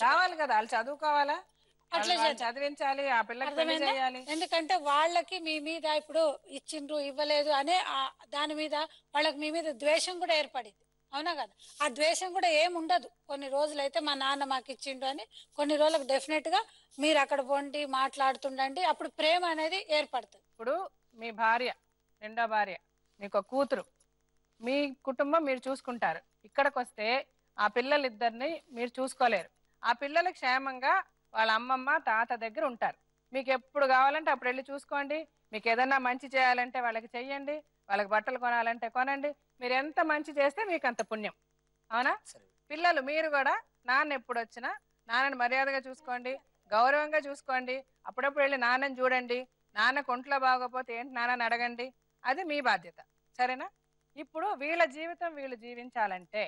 కావాలి కదా, వాళ్ళు చదువుకోవాలా, అట్లా వాళ్ళు చదివించాలి, ఆ పిల్లకి పెళ్లి అర్థమైందా? చేయాలి. ఎందుకంటే వాళ్ళకి మీ మీద ఇప్పుడు ఇచ్చిండ్రు ఇవ్వలేదు అనే దాని మీద వాళ్ళకి మీ మీద ద్వేషం కూడా ఏర్పడింది. అవునా కదా? ఆ ద్వేషం కూడా ఏమి ఉండదు. కొన్ని రోజులు అయితే మా నాన్న మాకు ఇచ్చిండు అని, కొన్ని రోజులకు డెఫినెట్ గా మీరు అక్కడ పోండి, మాట్లాడుతుండండి, అప్పుడు ప్రేమ అనేది ఏర్పడుతుంది. ఇప్పుడు మీ భార్య, రెండో భార్య, మీకు కూతురు, మీ కుటుంబం మీరు చూసుకుంటారు. ఇక్కడికి వస్తే ఆ పిల్లలిద్దరిని మీరు చూసుకోలేరు. ఆ పిల్లలు క్షేమంగా వాళ్ళ అమ్మమ్మ తాత దగ్గర ఉంటారు. మీకు ఎప్పుడు కావాలంటే అప్పుడు వెళ్ళి చూసుకోండి. మీకు ఏదన్నా మంచి చేయాలంటే వాళ్ళకి చెయ్యండి, వాళ్ళకి బట్టలు కొనాలంటే కొనండి. మీరు ఎంత మంచి చేస్తే మీకు అంత పుణ్యం. అవునా? పిల్లలు మీరు కూడా నాన్న ఎప్పుడు వచ్చినా నాన్నని మర్యాదగా చూసుకోండి, గౌరవంగా చూసుకోండి. అప్పుడప్పుడు వెళ్ళి నాన్నని చూడండి. నాన్న ఒంట్లో బాగోపోతే ఏంటి నాన్నని అడగండి. అది మీ బాధ్యత. సరేనా? ఇప్పుడు వీళ్ళ జీవితం వీళ్ళు జీవించాలంటే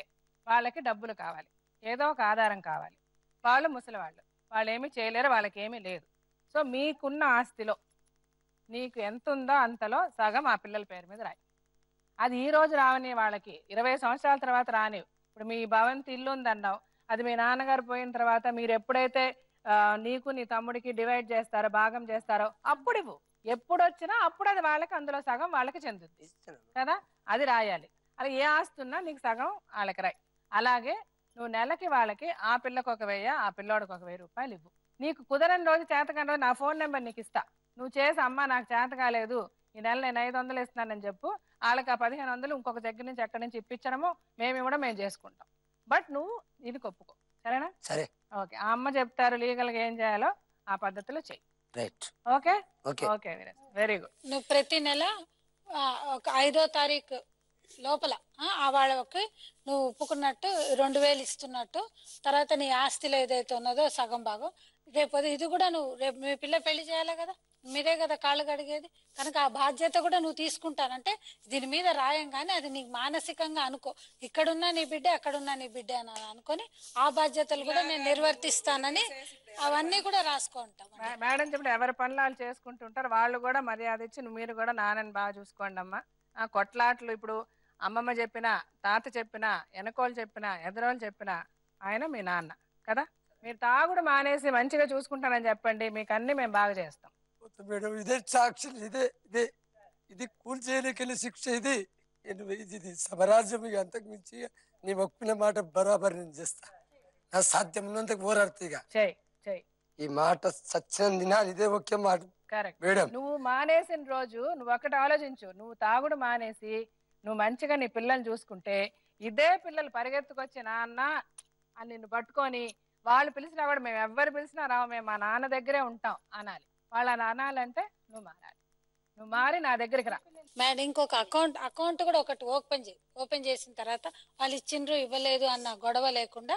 వాళ్ళకి డబ్బులు కావాలి, ఏదో ఒక ఆధారం కావాలి. వాళ్ళు ముసలివాళ్ళు, వాళ్ళు ఏమీ చేయలేరు, వాళ్ళకి ఏమీ లేదు. సో మీకున్న ఆస్తిలో నీకు ఎంత ఉందో అంతలో సగం ఆ పిల్లల పేరు మీద రాయి. అది ఈ రోజు రావని వాళ్ళకి 20 సంవత్సరాల తర్వాత రానివి. ఇప్పుడు మీ భవంతి ఇల్లు ఉందన్నావు, అది మీ నాన్నగారు పోయిన తర్వాత మీరు ఎప్పుడైతే నీకు నీ తమ్ముడికి డివైడ్ చేస్తారో, భాగం చేస్తారో అప్పుడు ఇవ్వు. ఎప్పుడు వచ్చినా అప్పుడు అది వాళ్ళకి, అందులో సగం వాళ్ళకి చెందుద్ది కదా. అది రాయాలి. అలా ఏ ఆస్తి ఉన్నా నీకు సగం వాళ్ళకి రాయి. అలాగే నువ్వు నెలకి వాళ్ళకి ఆ పిల్లకు 1000, ఆ పిల్లోడికి 1000 రూపాయలు ఇవ్వు. నీకు కుదరని రోజు, చేతకాని రోజు నా ఫోన్ నెంబర్ నీకు ఇస్తా. నువ్వు చేసి అమ్మ నాకు చేత కాలేదు, ఈ నెల నేను 500 ఇస్తున్నానని చెప్పు. వాళ్ళకి ఆ 1500 ఇంకొక దగ్గర నుంచి ఎక్కడి నుంచి ఇప్పించడము మేము ఇవ్వడం మేము చేసుకుంటాం. బట్ నువ్వు ఇది ఒప్పుకో. సరేనా? సరే. ఓకే. ఆ అమ్మ చెప్తారు లీగల్ గా ఏం చేయాలో, ఆ పద్ధతిలో చెయ్యి. Right. Okay. Okay. Okay very good. నువ్వు ప్రతి నెల ఒక 5వ తారీఖు లోపల వాళ్ళకి నువ్వు ఒప్పుకున్నట్టు 2000 ఇస్తున్నట్టు, తర్వాత నీ ఆస్తిలో ఏదైతే ఉన్నదో సగం భాగం రేపు ఇది కూడా నువ్వు, రేపు మీ పిల్ల పెళ్లి చేయాలి కదా, మీరే కదా కాళ్ళు కడిగేది, కనుక ఆ బాధ్యత కూడా నువ్వు తీసుకుంటానంటే దీని మీద రాయంగానే అది నీకు మానసికంగా అనుకో, ఇక్కడున్నా నీ బిడ్డ అక్కడున్నా నీ బిడ్డ అని అనుకొని ఆ బాధ్యతలు కూడా నేను నిర్వర్తిస్తానని అవన్నీ కూడా రాసుకుంటాం. మేడం చెప్పండి, ఎవరి పనులు వాళ్ళు చేసుకుంటుంటారు. వాళ్ళు కూడా మర్యాద ఇచ్చి మీరు కూడా నాన్నని బాగా చూసుకోండి అమ్మా. కొట్లాట్లు ఇప్పుడు అమ్మమ్మ చెప్పినా, తాత చెప్పినా, వెనకోళ్ళు చెప్పినా, ఎదరోళ్ళు చెప్పినా ఆయన మీ నాన్న కదా. మీరు తాగుడు మానేసి మంచిగా చూసుకుంటానని చెప్పండి, మీకు అన్ని మేము బాగా చేస్తాం. మేడం ఇదే సాక్షి, ఇదే ఇదే ఇది కూల్చేయలేకెళ్ళి శిక్ష, ఇది ఇది సమరాజ్యం. ఇక అంతకు మించి నీ ఒప్పిన మాట బరాబర్ నేను చేస్తా. నా సాధ్యం ఉన్నంతకు పోరాడుతా. ఇక ఈ మాట సత్యం దినాలు ఇదే ఒకే మాట. మేడం నువ్వు మానేసిన రోజు నువ్వు ఒకటి ఆలోచించు, నువ్వు తాగుడు మానేసి నువ్వు మంచిగా నీ పిల్లల్ని చూసుకుంటే ఇదే పిల్లలు పరిగెత్తుకొచ్చి నాన్న అని నిన్ను పట్టుకొని వాళ్ళు పిలిచినా కూడా మేము ఎవ్వరు పిలిచినా రావు, మేము మా నాన్న దగ్గరే ఉంటాం అనాలి. వాళ్ళ అనాలంటే నువ్వు మారాలి. నువ్వు మారి నా దగ్గరికి రా. మేడం ఇంకొక అకౌంట్ కూడా ఒకటి ఓపెన్ చేసిన తర్వాత వాళ్ళు ఇచ్చిండ్రు ఇవ్వలేదు అన్న గొడవ లేకుండా,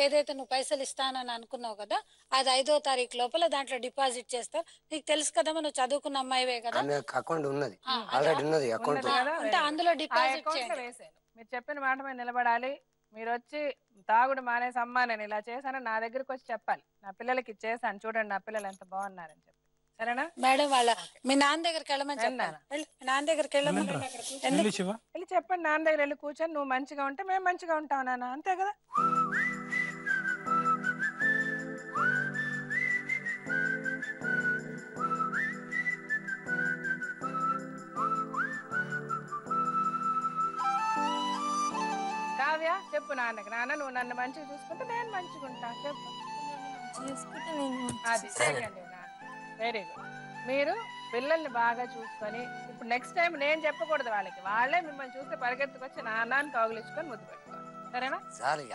ఏదైతే నువ్వు పైసలు ఇస్తానని అనుకున్నావు కదా, అది 5వ తారీఖు లోపల దాంట్లో డిపాజిట్ చేస్తావు. నీకు తెలుసు కదా, నువ్వు చదువుకున్న అమ్మాయివే కదా, అకౌంట్ ఉన్నది, ఆల్రెడీ ఉన్నది అకౌంట్. అంటే అందులో డిపాజిట్ వేసాను. మీరు చెప్పిన మాట మీద నిలబడాలి. మీరు వచ్చి తాగుడు మానేసి అమ్మా నేను ఇలా చేశాను నా దగ్గరకు వచ్చి చెప్పాలి, నా పిల్లలకి చేశాను చూడండి నా పిల్లలు ఎంత బాగున్నారని చెప్పి. సరేనా మేడం? వాళ్ళ మీ నాన్న దగ్గరికి వెళ్ళమని చెప్పాను. మీ నాన్న దగ్గరికి వెళ్ళి చెప్పండి, నాన్న దగ్గర వెళ్ళి కూర్చొని నువ్వు మంచిగా ఉంటే మేము మంచిగా ఉంటాం నాన్న, అంతే కదా. కావ్య చెప్పు నాన్నకి, నాన్న నువ్వు నన్ను మంచిగా చూసుకుంటే నేను మంచిగా ఉంటా చెప్పు. అది వెరీ గుడ్. మీరు పిల్లల్ని బాగా చూసుకొని ఇప్పుడు నెక్స్ట్ టైం నేను చెప్పకూడదు వాళ్ళకి, వాళ్ళే మిమ్మల్ని చూస్తే పరిగెత్తుకొచ్చి నాన్నని కౌగిలించుకొని ముద్దు పెట్టుకోవాలి. సరేనా?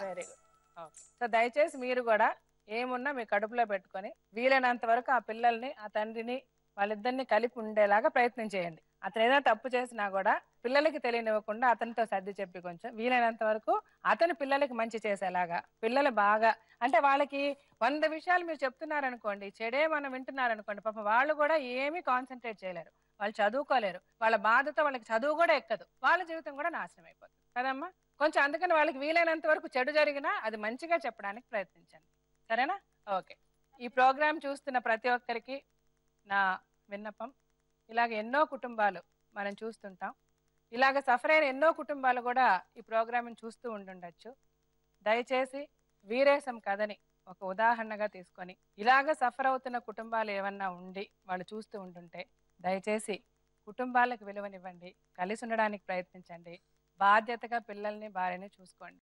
Very good. ఓకే. సో దయచేసి మీరు కూడా ఏమున్నా మీ కడుపులో పెట్టుకొని వీలైనంత వరకు ఆ పిల్లల్ని, ఆ తండ్రిని, వాళ్ళిద్దరిని కలిపి ఉండేలాగా ప్రయత్నం చేయండి. అతను ఏదైనా తప్పు చేసినా కూడా పిల్లలకి తెలియనివ్వకుండా అతనితో సర్ది చెప్పి కొంచెం వీలైనంత వరకు అతను పిల్లలకి మంచి చేసేలాగా, పిల్లలు బాగా అంటే వాళ్ళకి 100 విషయాలు మీరు చెప్తున్నారనుకోండి, చెడే మనం వింటున్నారనుకోండి, పాపం వాళ్ళు కూడా ఏమీ కాన్సన్ట్రేట్ చేయలేరు, వాళ్ళు చదువుకోలేరు, వాళ్ళ బాధతో వాళ్ళకి చదువు కూడా ఎక్కదు, వాళ్ళ జీవితం కూడా నాశనం అయిపోతుంది కదమ్మా. కొంచెం అందుకని వాళ్ళకి వీలైనంత వరకు చెడు జరిగినా అది మంచిగా చెప్పడానికి ప్రయత్నించండి. సరేనా? ఓకే. ఈ ప్రోగ్రాం చూస్తున్న ప్రతి ఒక్కరికి నా విన్నపం, ఇలాగ ఎన్నో కుటుంబాలు మనం చూస్తుంటాం, ఇలాగ సఫర్ అయిన ఎన్నో కుటుంబాలు కూడా ఈ ప్రోగ్రామ్ని చూస్తూ ఉండుండొచ్చు. దయచేసి వీరేశం కథని ఒక ఉదాహరణగా తీసుకొని ఇలాగ సఫర్ అవుతున్న కుటుంబాలు ఏమన్నా ఉండి వాళ్ళు చూస్తూ ఉంటుంటే దయచేసి కుటుంబాలకు విలువనివ్వండి, కలిసి ఉండడానికి ప్రయత్నించండి, బాధ్యతగా పిల్లల్ని భార్యని చూసుకోండి.